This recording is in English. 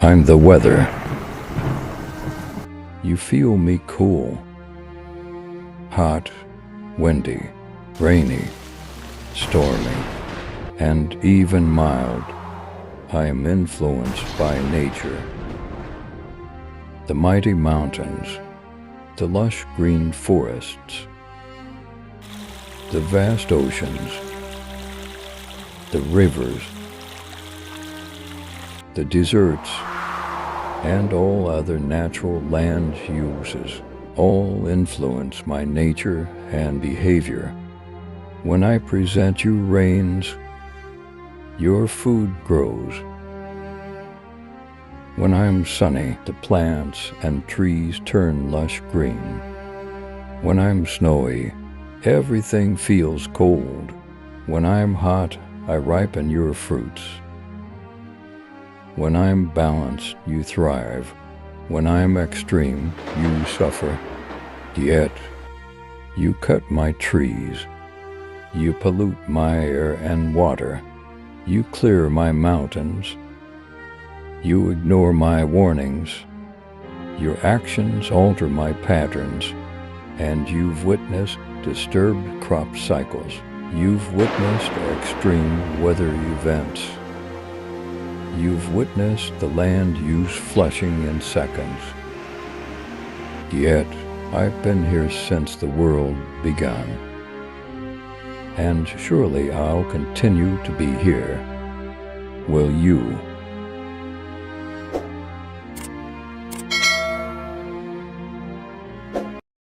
I'm the weather. You feel me cool, hot, windy, rainy, stormy, and even mild. I am influenced by nature. The mighty mountains, the lush green forests, the vast oceans, the rivers, the deserts, and all other natural land uses all influence my nature and behavior. When I present you rains, your food grows. When I'm sunny, the plants and trees turn lush green. When I'm snowy, everything feels cold. When I'm hot, I ripen your fruits. When I'm balanced, you thrive. When I'm extreme, you suffer. Yet, you cut my trees. You pollute my air and water. You clear my mountains. You ignore my warnings. Your actions alter my patterns, and you've witnessed disturbed crop cycles. You've witnessed extreme weather events. You've witnessed the land use flushing in seconds. Yet, I've been here since the world began. And surely I'll continue to be here. Will you?